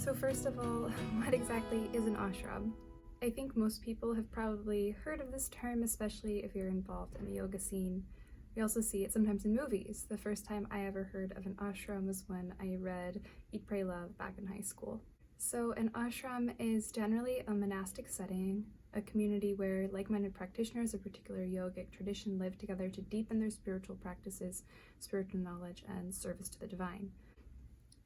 So first of all, what exactly is an ashram? I think most people have probably heard of this term, especially if you're involved in the yoga scene. We also see it sometimes in movies. The first time I ever heard of an ashram was when I read Eat, Pray, Love back in high school. So an ashram is generally a monastic setting, a community where like-minded practitioners of a particular yogic tradition live together to deepen their spiritual practices, spiritual knowledge, and service to the divine.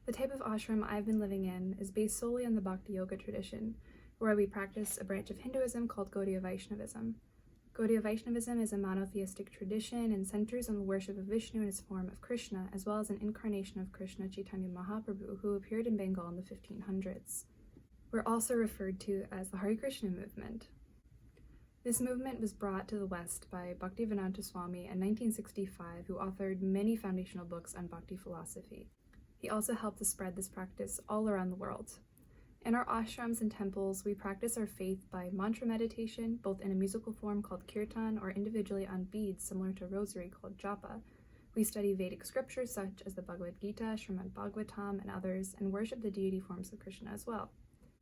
The type of ashram I've been living in is based solely on the Bhakti Yoga tradition, where we practice a branch of Hinduism called Gaudiya Vaishnavism. Gaudiya Vaishnavism is a monotheistic tradition and centers on the worship of Vishnu in his form of Krishna, as well as an incarnation of Krishna Chaitanya Mahaprabhu, who appeared in Bengal in the 1500s. We're also referred to as the Hare Krishna movement. This movement was brought to the West by Bhaktivedanta Swami in 1965, who authored many foundational books on Bhakti philosophy. He also helped to spread this practice all around the world. In our ashrams and temples, we practice our faith by mantra meditation, both in a musical form called kirtan or individually on beads similar to rosary called japa. We study Vedic scriptures such as the Bhagavad-gita, Srimad Bhagavatam, and others, and worship the deity forms of Krishna as well.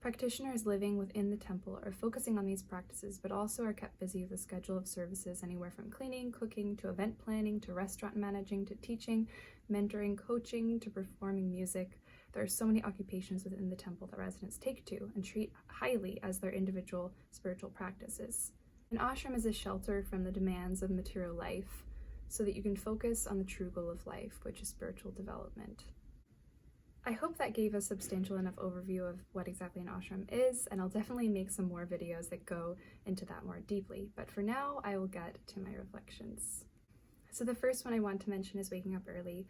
Practitioners living within the temple are focusing on these practices, but also are kept busy with a schedule of services anywhere from cleaning, cooking, to event planning, to restaurant managing, to teaching, mentoring, coaching, to performing music. There are so many occupations within the temple that residents take to and treat highly as their individual spiritual practices. An ashram is a shelter from the demands of material life so that you can focus on the true goal of life, which is spiritual development. I hope that gave a substantial enough overview of what exactly an ashram is, and I'll definitely make some more videos that go into that more deeply, but for now I will get to my reflections. So the first one I want to mention is waking up early.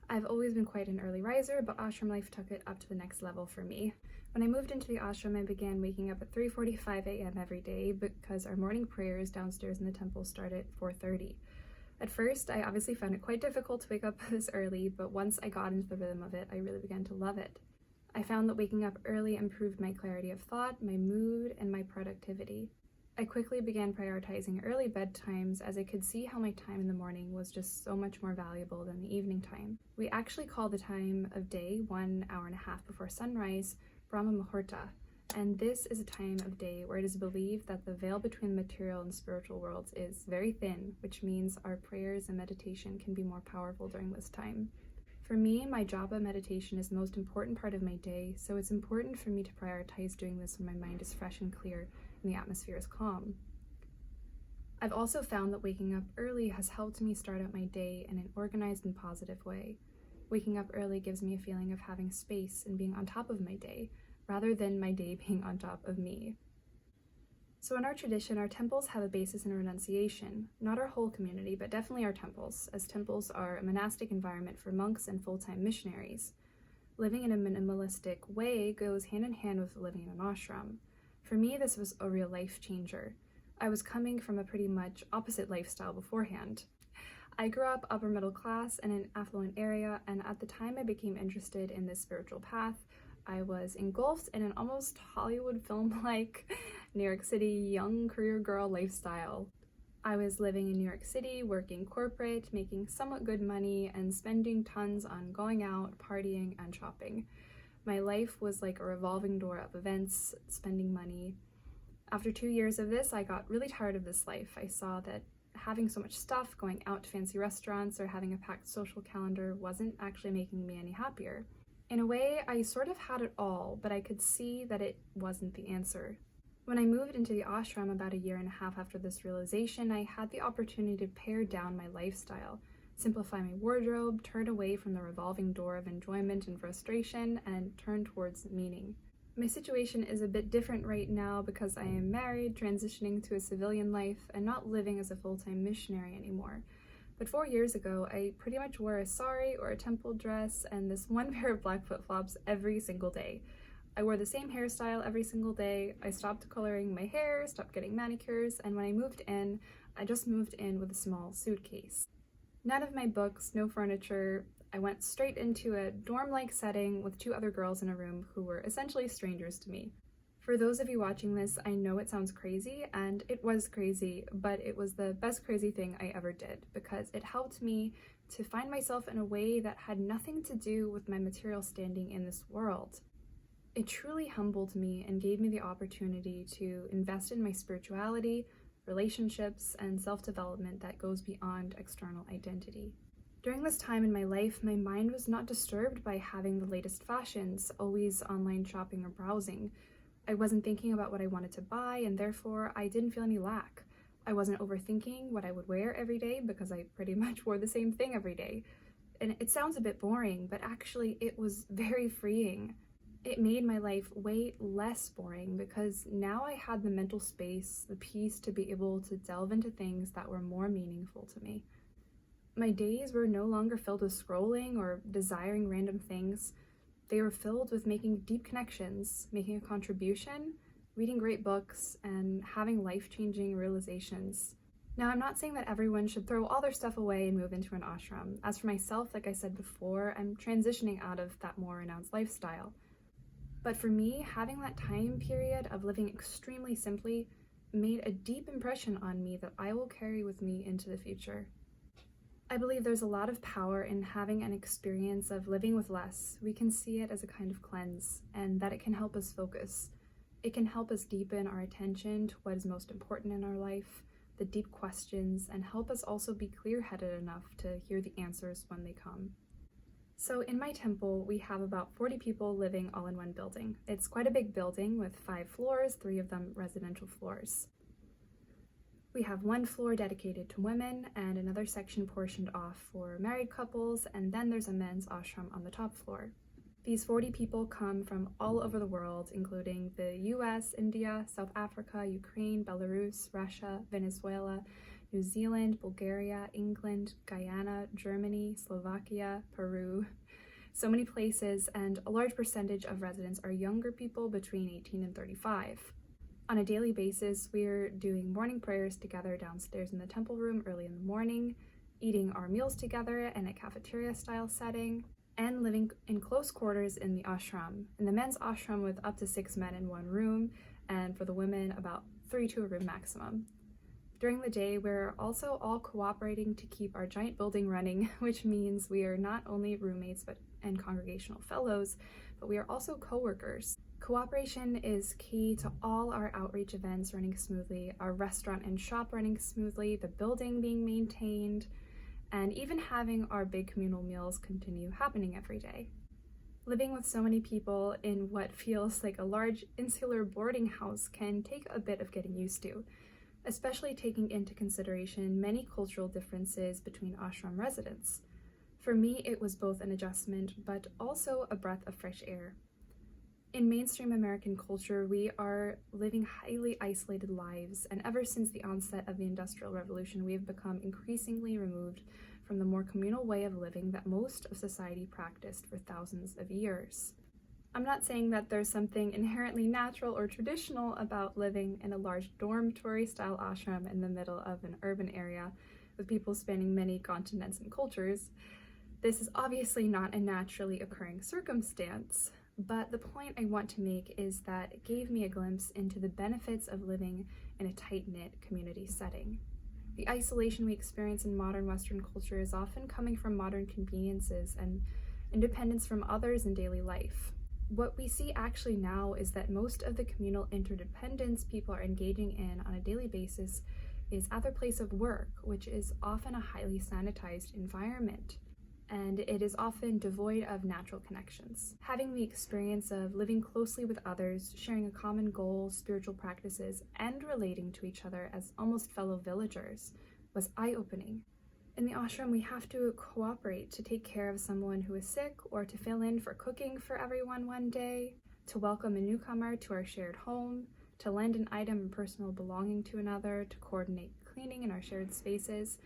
I've always been quite an early riser, but ashram life took it up to the next level for me. When I moved into the ashram, I began waking up at 3:45 a.m. every day because our morning prayers downstairs in the temple start at 4:30. At first, I obviously found it quite difficult to wake up this early, but once I got into the rhythm of it, I really began to love it. I found that waking up early improved my clarity of thought, my mood, and my productivity. I quickly began prioritizing early bedtimes as I could see how my time in the morning was just so much more valuable than the evening time. We actually call the time of day 1 hour and a half before sunrise Brahma Muhurta, and this is a time of day where it is believed that the veil between the material and spiritual worlds is very thin, which means our prayers and meditation can be more powerful during this time. For me, my japa meditation is the most important part of my day, so it's important for me to prioritize doing this when my mind is fresh and clear and the atmosphere is calm. I've also found that waking up early has helped me start out my day in an organized and positive way. Waking up early gives me a feeling of having space and being on top of my day, rather than my day being on top of me. So in our tradition, our temples have a basis in renunciation, not our whole community, but definitely our temples, as temples are a monastic environment for monks and full-time missionaries. Living in a minimalistic way goes hand in hand with living in an ashram. For me, this was a real life changer. I was coming from a pretty much opposite lifestyle beforehand. I grew up upper middle class in an affluent area, and at the time I became interested in this spiritual path, I was engulfed in an almost Hollywood film-like New York City young career girl lifestyle. I was living in New York City, working corporate, making somewhat good money, and spending tons on going out, partying, and shopping. My life was like a revolving door of events, spending money. After 2 years of this, I got really tired of this life. I saw that having so much stuff, going out to fancy restaurants, or having a packed social calendar wasn't actually making me any happier. In a way, I sort of had it all, but I could see that it wasn't the answer. When I moved into the ashram about 1.5 years after this realization, I had the opportunity to pare down my lifestyle, simplify my wardrobe, turn away from the revolving door of enjoyment and frustration, and turn towards meaning. My situation is a bit different right now because I am married, transitioning to a civilian life, and not living as a full-time missionary anymore. But 4 years ago, I pretty much wore a sari or a temple dress and this one pair of black flip-flops every single day. I wore the same hairstyle every single day. I stopped coloring my hair, stopped getting manicures, and when I moved in, I just moved in with a small suitcase. None of my books, no furniture. I went straight into a dorm-like setting with 2 other girls in a room who were essentially strangers to me. For those of you watching this, I know it sounds crazy, and it was crazy, but it was the best crazy thing I ever did because it helped me to find myself in a way that had nothing to do with my material standing in this world. It truly humbled me and gave me the opportunity to invest in my spirituality, relationships, and self-development that goes beyond external identity. During this time in my life, my mind was not disturbed by having the latest fashions, always online shopping or browsing. I wasn't thinking about what I wanted to buy, and therefore I didn't feel any lack. I wasn't overthinking what I would wear every day because I pretty much wore the same thing every day. And it sounds a bit boring, but actually it was very freeing. It made my life way less boring because now I had the mental space, the peace to be able to delve into things that were more meaningful to me. My days were no longer filled with scrolling or desiring random things. They were filled with making deep connections, making a contribution, reading great books, and having life-changing realizations. Now, I'm not saying that everyone should throw all their stuff away and move into an ashram. As for myself, like I said before, I'm transitioning out of that more renounced lifestyle. But for me, having that time period of living extremely simply made a deep impression on me that I will carry with me into the future. I believe there's a lot of power in having an experience of living with less. We can see it as a kind of cleanse, and that it can help us focus. It can help us deepen our attention to what is most important in our life, the deep questions, and help us also be clear-headed enough to hear the answers when they come. So in my temple, we have about 40 people living all in one building. It's quite a big building with 5 floors, 3 of them residential floors. We have one floor dedicated to women and another section portioned off for married couples, and then there's a men's ashram on the top floor. These 40 people come from all over the world, including the US, India, South Africa, Ukraine, Belarus, Russia, Venezuela, New Zealand, Bulgaria, England, Guyana, Germany, Slovakia, Peru. So many places, and a large percentage of residents are younger people between 18 and 35. On a daily basis, we're doing morning prayers together downstairs in the temple room early in the morning, eating our meals together in a cafeteria-style setting, and living in close quarters in the ashram. In the men's ashram with up to 6 men in one room, and for the women, about 3 to a room maximum. During the day, we're also all cooperating to keep our giant building running, which means we are not only roommates and congregational fellows, but we are also co-workers. Cooperation is key to all our outreach events running smoothly, our restaurant and shop running smoothly, the building being maintained, and even having our big communal meals continue happening every day. Living with so many people in what feels like a large insular boarding house can take a bit of getting used to, especially taking into consideration many cultural differences between ashram residents. For me, it was both an adjustment, but also a breath of fresh air. In mainstream American culture, we are living highly isolated lives, and ever since the onset of the Industrial Revolution, we have become increasingly removed from the more communal way of living that most of society practiced for thousands of years. I'm not saying that there's something inherently natural or traditional about living in a large dormitory-style ashram in the middle of an urban area with people spanning many continents and cultures. This is obviously not a naturally occurring circumstance. But the point I want to make is that it gave me a glimpse into the benefits of living in a tight-knit community setting. The isolation we experience in modern Western culture is often coming from modern conveniences and independence from others in daily life. What we see actually now is that most of the communal interdependence people are engaging in on a daily basis is at their place of work, which is often a highly sanitized environment. And it is often devoid of natural connections. Having the experience of living closely with others, sharing a common goal, spiritual practices, and relating to each other as almost fellow villagers was eye-opening. In the ashram, we have to cooperate to take care of someone who is sick, or to fill in for cooking for everyone one day, to welcome a newcomer to our shared home, to lend an item or personal belonging to another, to coordinate cleaning in our shared spaces.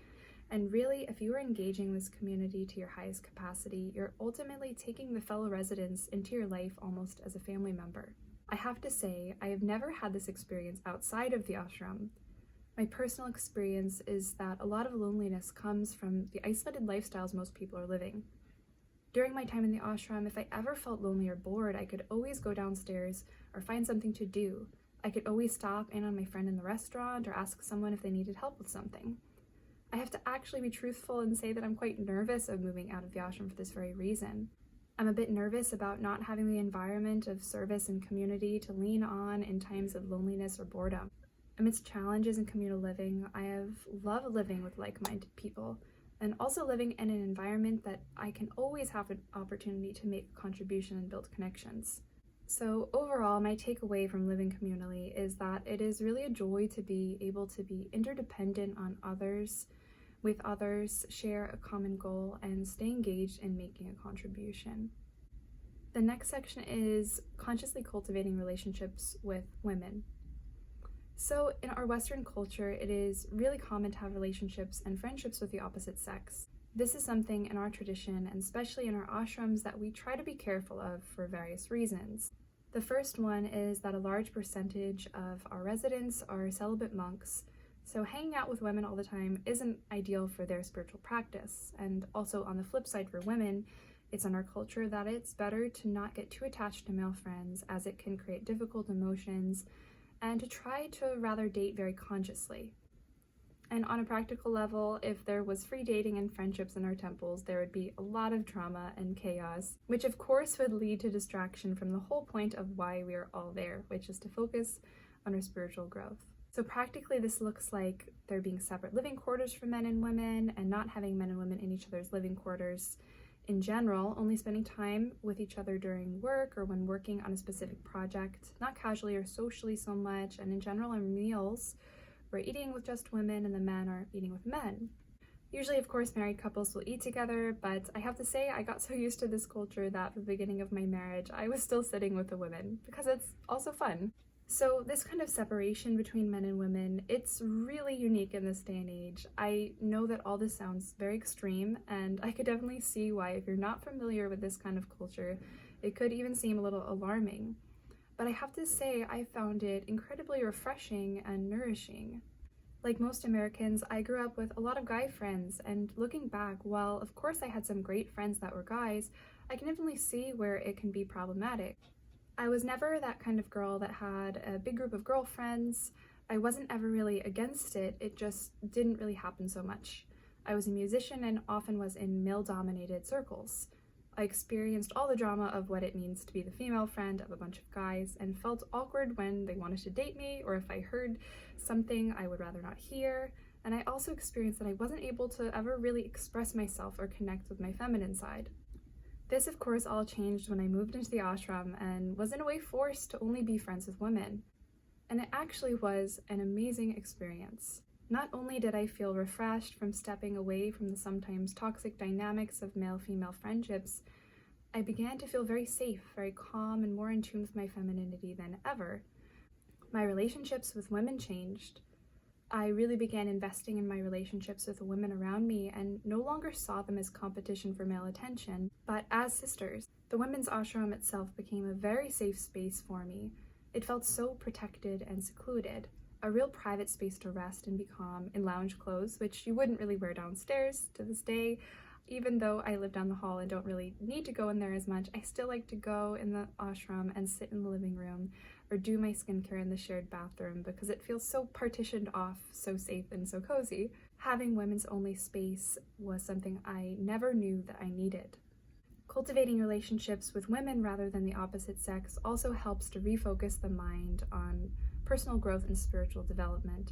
And really, if you are engaging this community to your highest capacity, you're ultimately taking the fellow residents into your life almost as a family member. I have to say, I have never had this experience outside of the ashram. My personal experience is that a lot of loneliness comes from the isolated lifestyles most people are living. During my time in the ashram, if I ever felt lonely or bored, I could always go downstairs or find something to do. I could always stop in on my friend in the restaurant or ask someone if they needed help with something. I have to actually be truthful and say that I'm quite nervous of moving out of the ashram for this very reason. I'm a bit nervous about not having the environment of service and community to lean on in times of loneliness or boredom. Amidst challenges in communal living, I have loved living with like-minded people, and also living in an environment that I can always have an opportunity to make a contribution and build connections. So overall, my takeaway from living communally is that it is really a joy to be able to be interdependent on others, with others, share a common goal, and stay engaged in making a contribution. The next section is consciously cultivating relationships with women. So in our Western culture, it is really common to have relationships and friendships with the opposite sex. This is something in our tradition, and especially in our ashrams, that we try to be careful of for various reasons. The first one is that a large percentage of our residents are celibate monks, so hanging out with women all the time isn't ideal for their spiritual practice. And also on the flip side for women, it's in our culture that it's better to not get too attached to male friends, as it can create difficult emotions, and to try to rather date very consciously. And on a practical level, if there was free dating and friendships in our temples, there would be a lot of drama and chaos, which of course would lead to distraction from the whole point of why we are all there, which is to focus on our spiritual growth. So practically this looks like there being separate living quarters for men and women, and not having men and women in each other's living quarters in general, only spending time with each other during work or when working on a specific project, not casually or socially so much, and in general on meals, we're eating with just women and the men are eating with men. Usually, of course, married couples will eat together, but I have to say I got so used to this culture that at the beginning of my marriage, I was still sitting with the women, because it's also fun. So this kind of separation between men and women, it's really unique in this day and age. I know that all this sounds very extreme, and I could definitely see why, if you're not familiar with this kind of culture, it could even seem a little alarming. But I have to say, I found it incredibly refreshing and nourishing. Like most Americans, I grew up with a lot of guy friends, and looking back, while of course I had some great friends that were guys, I can definitely see where it can be problematic. I was never that kind of girl that had a big group of girlfriends. I wasn't ever really against it, it just didn't really happen so much. I was a musician and often was in male-dominated circles. I experienced all the drama of what it means to be the female friend of a bunch of guys, and felt awkward when they wanted to date me, or if I heard something I would rather not hear. And I also experienced that I wasn't able to ever really express myself or connect with my feminine side. This, of course, all changed when I moved into the ashram and was in a way forced to only be friends with women. And it actually was an amazing experience. Not only did I feel refreshed from stepping away from the sometimes toxic dynamics of male-female friendships, I began to feel very safe, very calm, and more in tune with my femininity than ever. My relationships with women changed. I really began investing in my relationships with the women around me, and no longer saw them as competition for male attention, but as sisters. The women's ashram itself became a very safe space for me. It felt so protected and secluded. A real private space to rest and be calm in lounge clothes, which you wouldn't really wear downstairs to this day. Even though I live down the hall and don't really need to go in there as much, I still like to go in the ashram and sit in the living room or do my skincare in the shared bathroom, because it feels so partitioned off, so safe and so cozy. Having women's only space was something I never knew that I needed. Cultivating relationships with women rather than the opposite sex also helps to refocus the mind on personal growth and spiritual development.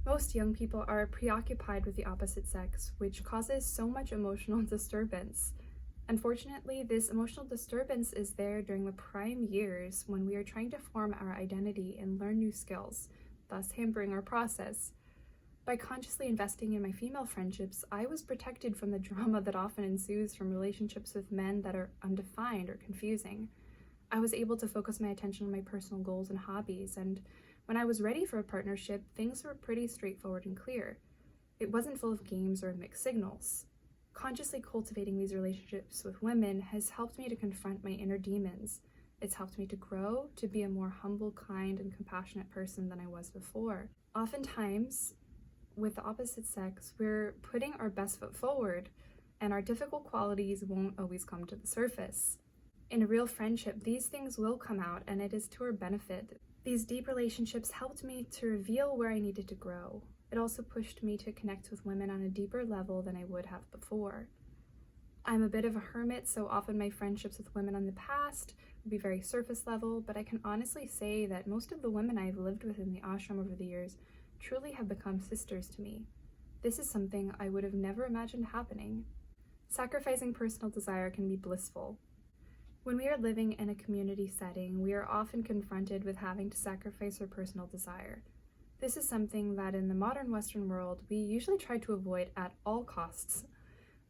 Most young people are preoccupied with the opposite sex, which causes so much emotional disturbance. Unfortunately, this emotional disturbance is there during the prime years when we are trying to form our identity and learn new skills, thus hampering our process. By consciously investing in my female friendships, I was protected from the drama that often ensues from relationships with men that are undefined or confusing. I was able to focus my attention on my personal goals and hobbies, and when I was ready for a partnership, things were pretty straightforward and clear. It wasn't full of games or mixed signals. Consciously cultivating these relationships with women has helped me to confront my inner demons. It's helped me to grow, to be a more humble, kind, and compassionate person than I was before. Oftentimes, with the opposite sex, we're putting our best foot forward, and our difficult qualities won't always come to the surface. In a real friendship, these things will come out, and it is to our benefit. These deep relationships helped me to reveal where I needed to grow. It also pushed me to connect with women on a deeper level than I would have before. I'm a bit of a hermit, so often my friendships with women in the past would be very surface level, but I can honestly say that most of the women I've lived with in the ashram over the years truly have become sisters to me. This is something I would have never imagined happening. Sacrificing personal desire can be blissful. When we are living in a community setting, we are often confronted with having to sacrifice our personal desire. This is something that in the modern Western world, we usually try to avoid at all costs.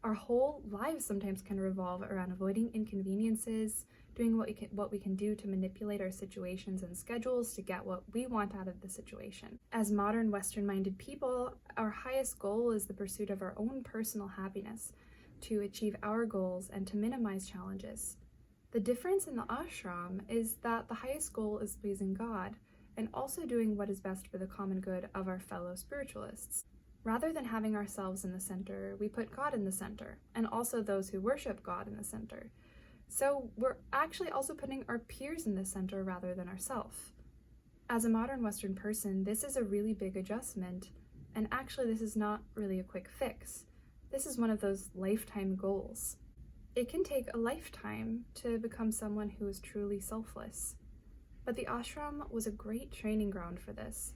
Our whole lives sometimes can revolve around avoiding inconveniences, doing what we can do to manipulate our situations and schedules to get what we want out of the situation. As modern Western-minded people, our highest goal is the pursuit of our own personal happiness, to achieve our goals and to minimize challenges. The difference in the ashram is that the highest goal is pleasing God and also doing what is best for the common good of our fellow spiritualists. Rather than having ourselves in the center, we put God in the center, and also those who worship God in the center. So we're actually also putting our peers in the center rather than ourselves. As a modern Western person, this is a really big adjustment, and actually this is not really a quick fix. This is one of those lifetime goals. It can take a lifetime to become someone who is truly selfless. But the ashram was a great training ground for this.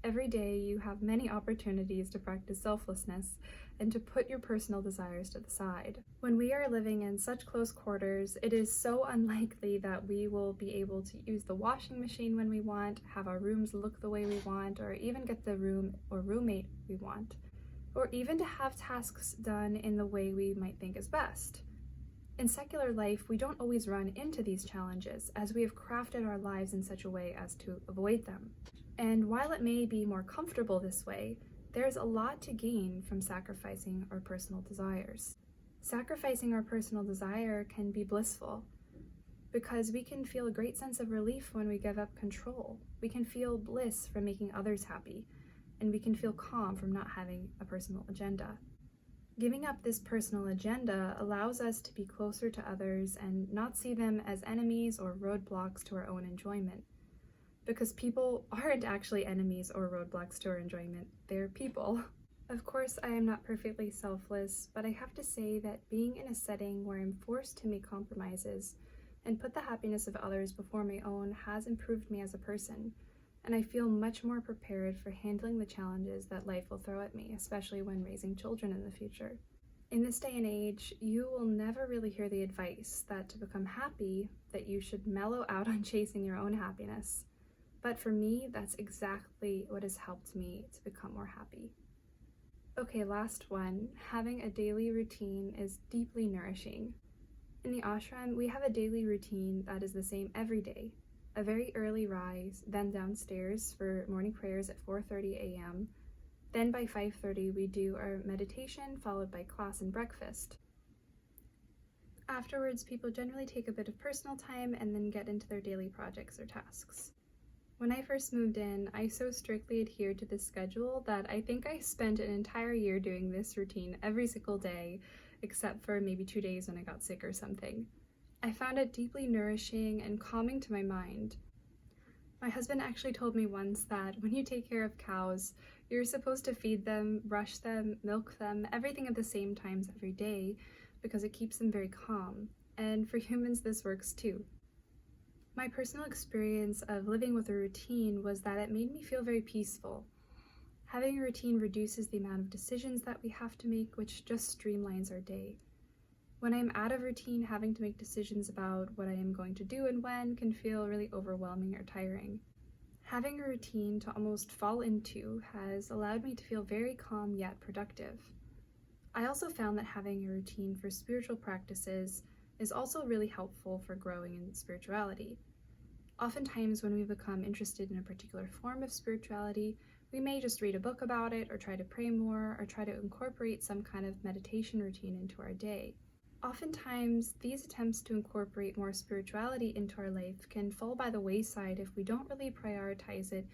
Every day you have many opportunities to practice selflessness and to put your personal desires to the side. When we are living in such close quarters, it is so unlikely that we will be able to use the washing machine when we want, have our rooms look the way we want, or even get the room or roommate we want, or even to have tasks done in the way we might think is best. In secular life, we don't always run into these challenges, as we have crafted our lives in such a way as to avoid them. And while it may be more comfortable this way, there's a lot to gain from sacrificing our personal desires. Sacrificing our personal desire can be blissful, because we can feel a great sense of relief when we give up control. We can feel bliss from making others happy, and we can feel calm from not having a personal agenda. Giving up this personal agenda allows us to be closer to others and not see them as enemies or roadblocks to our own enjoyment. Because people aren't actually enemies or roadblocks to our enjoyment, they're people. Of course, I am not perfectly selfless, but I have to say that being in a setting where I'm forced to make compromises and put the happiness of others before my own has improved me as a person, and I feel much more prepared for handling the challenges that life will throw at me, especially when raising children in the future. In this day and age, you will never really hear the advice that to become happy, that you should mellow out on chasing your own happiness. But for me, that's exactly what has helped me to become more happy. Okay, last one. Having a daily routine is deeply nourishing. In the ashram, we have a daily routine that is the same every day. A very early rise, then downstairs for morning prayers at 4:30 a.m. Then by 5:30 we do our meditation, followed by class and breakfast. Afterwards, people generally take a bit of personal time and then get into their daily projects or tasks. When I first moved in, I so strictly adhered to this schedule that I think I spent an entire year doing this routine every single day, except for maybe 2 days when I got sick or something. I found it deeply nourishing and calming to my mind. My husband actually told me once that when you take care of cows, you're supposed to feed them, brush them, milk them, everything at the same times every day, because it keeps them very calm. And for humans, this works too. My personal experience of living with a routine was that it made me feel very peaceful. Having a routine reduces the amount of decisions that we have to make, which just streamlines our day. When I'm out of routine, having to make decisions about what I am going to do and when can feel really overwhelming or tiring. Having a routine to almost fall into has allowed me to feel very calm yet productive. I also found that having a routine for spiritual practices is also really helpful for growing in spirituality. Oftentimes when we become interested in a particular form of spirituality, we may just read a book about it or try to pray more or try to incorporate some kind of meditation routine into our day. Oftentimes, these attempts to incorporate more spirituality into our life can fall by the wayside if we don't really prioritize it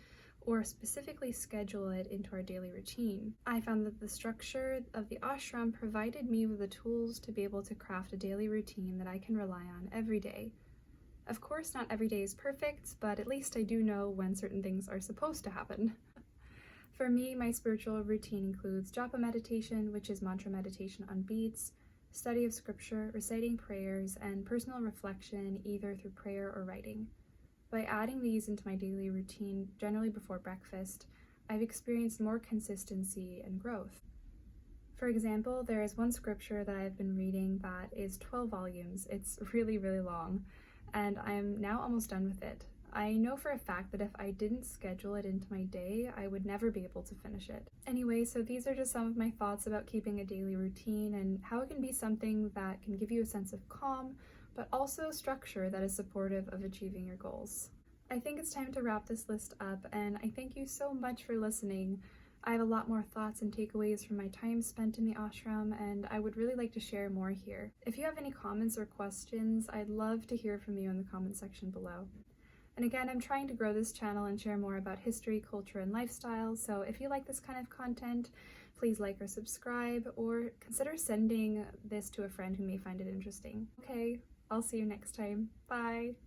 or specifically schedule it into our daily routine. I found that the structure of the ashram provided me with the tools to be able to craft a daily routine that I can rely on every day. Of course, not every day is perfect, but at least I do know when certain things are supposed to happen. For me, my spiritual routine includes japa meditation, which is mantra meditation on beats, study of scripture, reciting prayers, and personal reflection either through prayer or writing. By adding these into my daily routine, generally before breakfast, I've experienced more consistency and growth. For example, there is one scripture that I've been reading that is 12 volumes. It's really, really long, and I'm now almost done with it. I know for a fact that if I didn't schedule it into my day, I would never be able to finish it. Anyway, so these are just some of my thoughts about keeping a daily routine and how it can be something that can give you a sense of calm, but also structure that is supportive of achieving your goals. I think it's time to wrap this list up, and I thank you so much for listening. I have a lot more thoughts and takeaways from my time spent in the ashram, and I would really like to share more here. If you have any comments or questions, I'd love to hear from you in the comment section below. And again, I'm trying to grow this channel and share more about history, culture, and lifestyle, so if you like this kind of content, please like or subscribe, or consider sending this to a friend who may find it interesting. Okay, I'll see you next time. Bye!